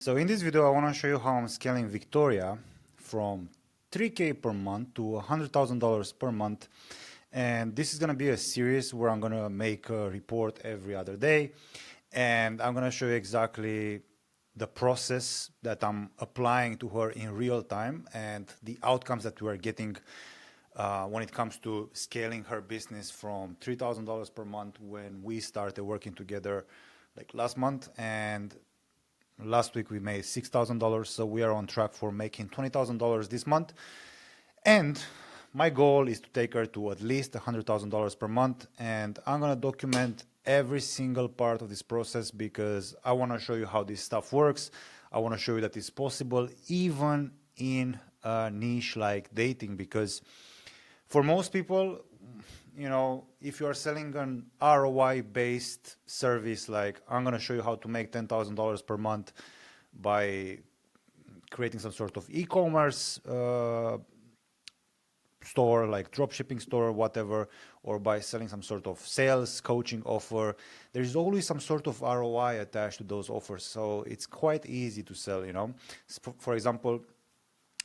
So in this video, I want to show you how I'm scaling Victoria from 3K per month to $100,000 per month. And this is going to be a series where I'm going to make a report every other day. And I'm going to show you exactly the process that I'm applying to her in real time and the outcomes that we are getting when it comes to scaling her business from $3,000 per month when we started working together like last month, and last week we made $6,000, so we are on track for making $20,000 this month. And my goal is to take her to at least $100,000 per month, and I'm gonna document every single part of this process because I wanna show you how this stuff works. I wanna show you that it's possible even in a niche like dating, because for most people, if you are selling an ROI-based service, like I'm going to show you how to make $10,000 per month by creating some sort of e-commerce store, like drop shipping store or whatever, or by selling some sort of sales coaching offer, there's always some sort of ROI attached to those offers. So it's quite easy to sell, For example,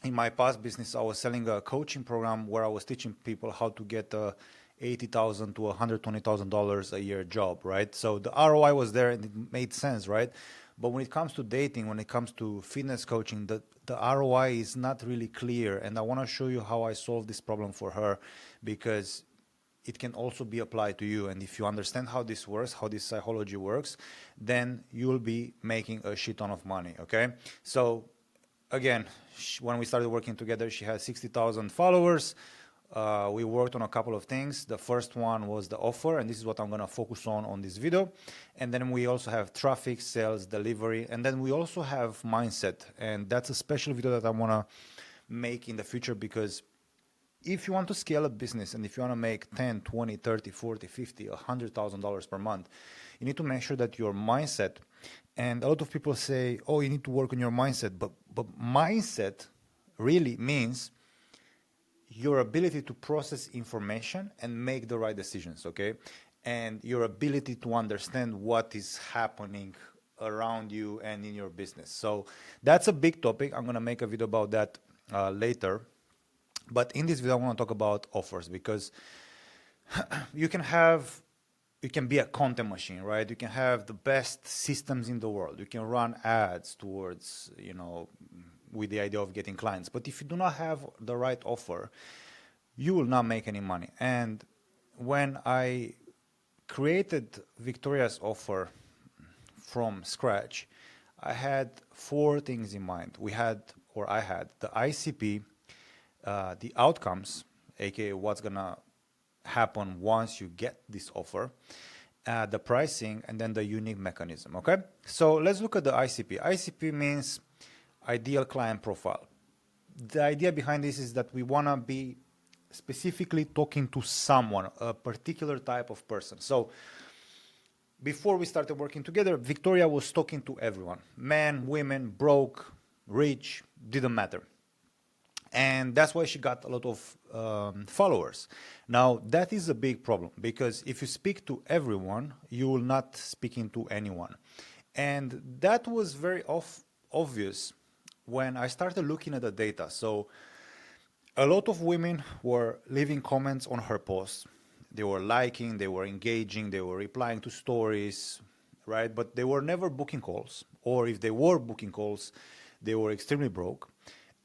in my past business, I was selling a coaching program where I was teaching people how to get a $80,000 to $120,000 a year job, right? So the ROI was there and it made sense, right? But when it comes to dating, when it comes to fitness coaching, the ROI is not really clear. And I want to show you how I solved this problem for her, because it can also be applied to you. And if you understand how this works, how this psychology works, then you'll be making a shit ton of money, okay? So again, when we started working together, she had 60,000 followers. We worked on a couple of things. The first one was the offer, and this is what I'm going to focus on this video. And then we also have traffic, sales, delivery, and then we also have mindset. And that's a special video that I want to make in the future, because if you want to scale a business and if you want to make 10, 20, 30, 40, 50, $100,000 per month, you need to make sure that your mindset, and a lot of people say, oh, you need to work on your mindset, but mindset really means your ability to process information and make the right decisions, okay? And your ability to understand what is happening around you and in your business. So that's a big topic. I'm gonna make a video about that later. But in this video, I wanna talk about offers, because you can be a content machine, right? You can have the best systems in the world. You can run ads towards, with the idea of getting clients. But if you do not have the right offer, you will not make any money. And when I created Victoria's offer from scratch, I had 4 things in mind. I had the ICP, the outcomes, aka what's gonna happen once you get this offer, the pricing, and then the unique mechanism, okay? So let's look at the ICP. ICP means ideal client profile. The idea behind this is that we want to be specifically talking to someone, a particular type of person. So before we started working together, Victoria was talking to everyone. Men, women, broke, rich, didn't matter. And that's why she got a lot of followers. Now, that is a big problem, because if you speak to everyone, you will not speaking to anyone. And that was very obvious when I started looking at the data. So a lot of women were leaving comments on her posts. They were liking, they were engaging, they were replying to stories, right? But they were never booking calls, or if they were booking calls, they were extremely broke.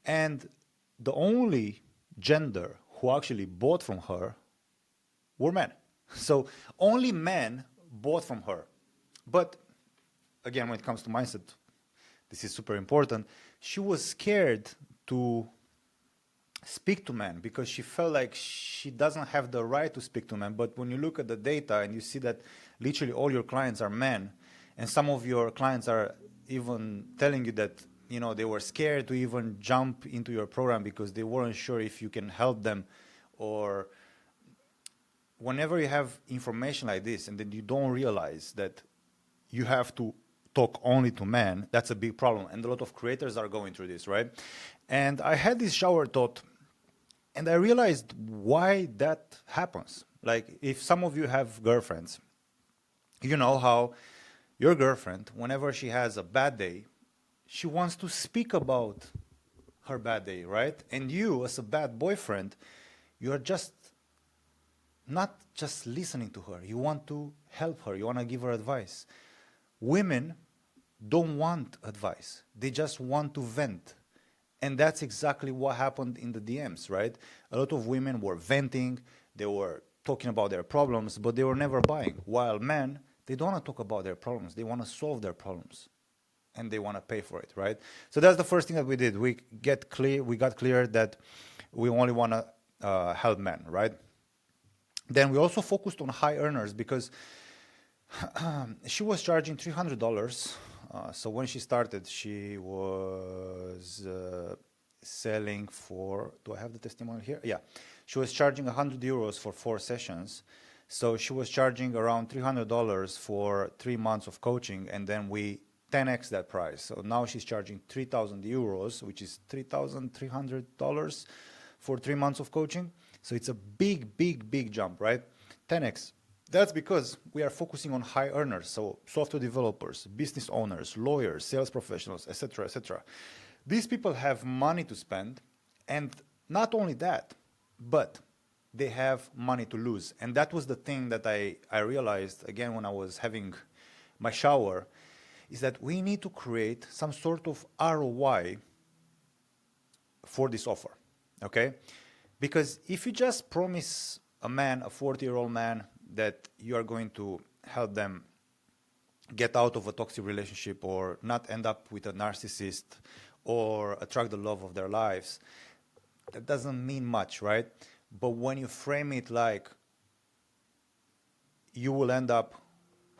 And the only gender who actually bought from her were men. So only men bought from her. But again, when it comes to mindset, this is super important. She was scared to speak to men because she felt like she doesn't have the right to speak to men. But when you look at the data and you see that literally all your clients are men, and some of your clients are even telling you that they were scared to even jump into your program because they weren't sure if you can help them. Or whenever you have information like this and then you don't realize that you have to talk only to men, that's a big problem. And a lot of creators are going through this, right? And I had this shower thought, and I realized why that happens. Like, if some of you have girlfriends, you know how your girlfriend, whenever she has a bad day, she wants to speak about her bad day, right? And you, as a bad boyfriend, you are just not just listening to her. You want to help her. You want to give her advice. Women don't want advice. They just want to vent. And that's exactly what happened in the DMs, right? A lot of women were venting. They were talking about their problems, but they were never buying. While men, they don't want to talk about their problems. They want to solve their problems. And they want to pay for it, right? So that's the first thing that we did. We got clear that we only want to help men, right? Then we also focused on high earners because she was charging $300. So when she started, she was selling for, do I have the testimonial here? Yeah. She was charging 100 euros for 4 sessions. So she was charging around $300 for 3 months of coaching, and then we 10x that price. So now she's charging 3,000 euros, which is $3,300 for 3 months of coaching. So it's a big jump, right? 10x. That's because we are focusing on high earners, so software developers, business owners, lawyers, sales professionals, etc., etc. These people have money to spend, and not only that, but they have money to lose. And that was the thing that I realized, again, when I was having my shower, is that we need to create some sort of ROI for this offer, okay? Because if you just promise a man, a 40-year-old man, that you are going to help them get out of a toxic relationship or not end up with a narcissist or attract the love of their lives, that doesn't mean much, right? But when you frame it like you will end up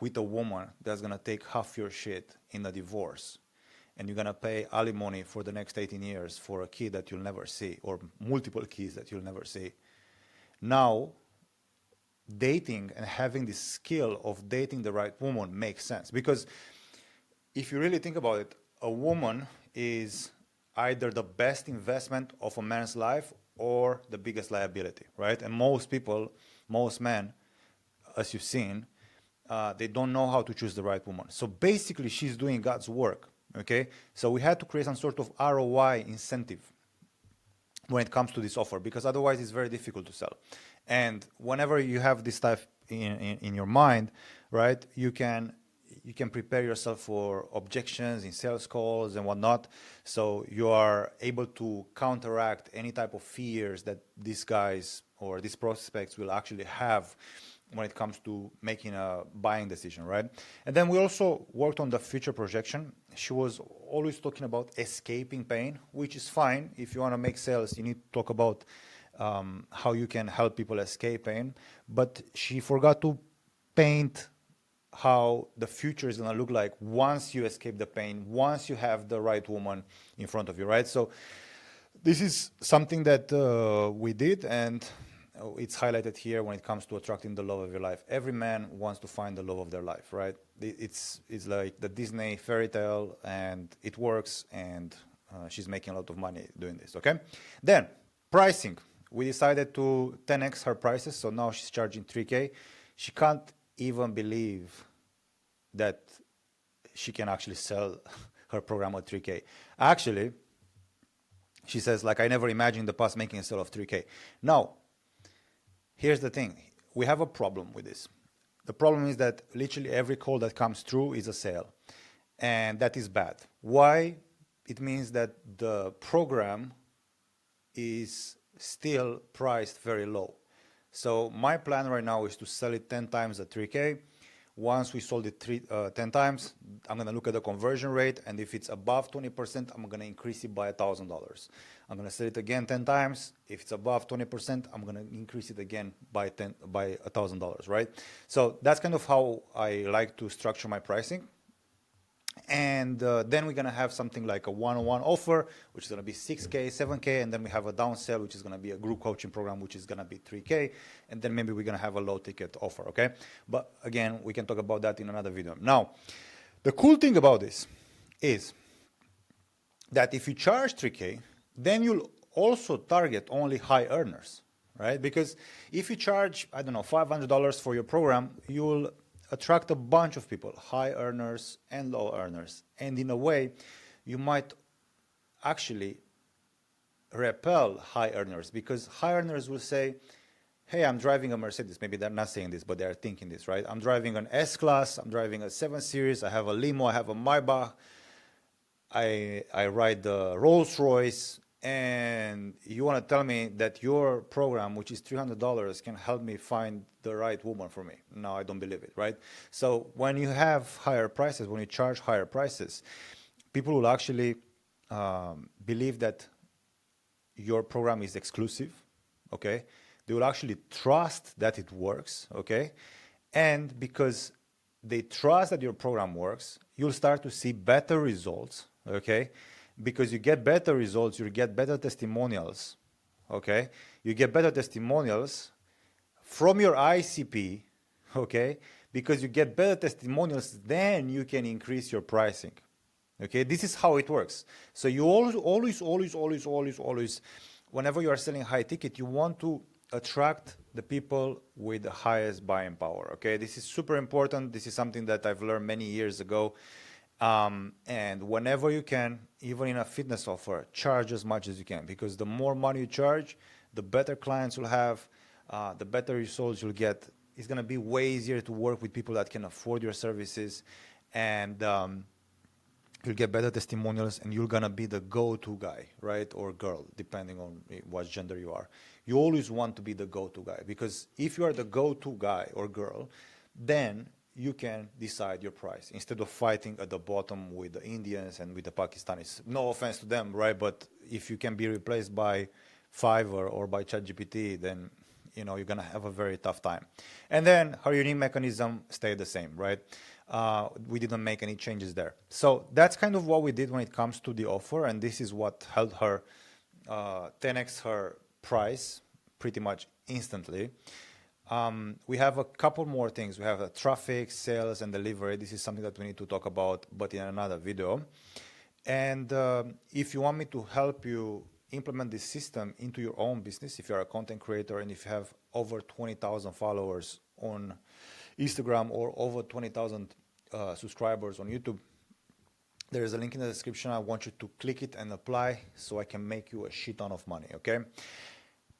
with a woman that's going to take half your shit in a divorce, and you're going to pay alimony for the next 18 years for a kid that you'll never see, or multiple kids that you'll never see. Now, dating and having the skill of dating the right woman makes sense. Because if you really think about it, a woman is either the best investment of a man's life or the biggest liability, right? And most people, most men, as you've seen, they don't know how to choose the right woman. So basically, she's doing God's work, okay? So we had to create some sort of ROI incentive when it comes to this offer, because otherwise it's very difficult to sell. And whenever you have this stuff in your mind, right, you can prepare yourself for objections in sales calls and whatnot, so you are able to counteract any type of fears that these guys or these prospects will actually have when it comes to making a buying decision, right? And then we also worked on the future projection. She was always talking about escaping pain, which is fine. If you want to make sales, you need to talk about how you can help people escape pain. But she forgot to paint how the future is going to look like once you escape the pain, once you have the right woman in front of you, right? So this is something that we did, and it's highlighted here when it comes to attracting the love of your life. Every man wants to find the love of their life, right? It's like the Disney fairy tale, and it works, and she's making a lot of money doing this, okay? Then, pricing. We decided to 10x her prices, so now she's charging 3K. She can't even believe that she can actually sell her program at 3K. Actually, she says, like, I never imagined in the past making a sale of 3K. Now, here's the thing. We have a problem with this. The problem is that literally every call that comes through is a sale. And that is bad. Why? It means that the program is still priced very low. So my plan right now is to sell it 10 times at 3K. Once we sold it 10 times, I'm going to look at the conversion rate, and if it's above 20%, I'm going to increase it by $1,000. I'm going to sell it again 10 times. If it's above 20%, I'm going to increase it again by $1,000, right? So that's kind of how I like to structure my pricing. And then we're going to have something like a one-on-one offer, which is going to be 6K, 7K, and then we have a downsell, which is going to be a group coaching program, which is going to be 3K, and then maybe we're going to have a low-ticket offer, okay? But again, we can talk about that in another video. Now, the cool thing about this is that if you charge 3K, then you'll also target only high earners, right? Because if you charge, I don't know, $500 for your program, you'll attract a bunch of people, high earners and low earners. And in a way, you might actually repel high earners, because high earners will say, hey, I'm driving a Mercedes. Maybe they're not saying this, but they're thinking this, right? I'm driving an S-Class, I'm driving a 7 Series, I have a limo, I have a Maybach, I ride the Rolls Royce, and you want to tell me that your program, which is $300, can help me find the right woman for me? No, I don't believe it, right? So when you have higher prices, when you charge higher prices, people will actually believe that your program is exclusive, okay? They will actually trust that it works, okay? And because they trust that your program works, you'll start to see better results, okay? Because you get better results, you get better testimonials, okay? You get better testimonials from your ICP, okay? Because you get better testimonials, then you can increase your pricing. Okay, this is how it works. So you always, whenever you are selling high ticket, you want to attract the people with the highest buying power. Okay, this is super important. This is something that I've learned many years ago. And whenever you can, even in a fitness offer, charge as much as you can, because the more money you charge, the better clients you'll have, the better results you'll get. It's going to be way easier to work with people that can afford your services, and you'll get better testimonials, and you're gonna be the go-to guy, right? Or girl, depending on what gender you are. You always want to be the go-to guy, because if you are the go-to guy or girl, then you can decide your price instead of fighting at the bottom with the Indians and with the Pakistanis. No offense to them, right? But if you can be replaced by Fiverr or by ChatGPT, then you're gonna have a very tough time. And then her unique mechanism stayed the same, right? We didn't make any changes there. So that's kind of what we did when it comes to the offer, and this is what helped her 10x her price pretty much instantly. We have a couple more things. We have traffic, sales, and delivery. This is something that we need to talk about, but in another video. And if you want me to help you implement this system into your own business, if you're a content creator and if you have over 20,000 followers on Instagram or over 20,000 subscribers on YouTube, there is a link in the description. I want you to click it and apply so I can make you a shit ton of money, okay?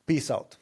Peace out.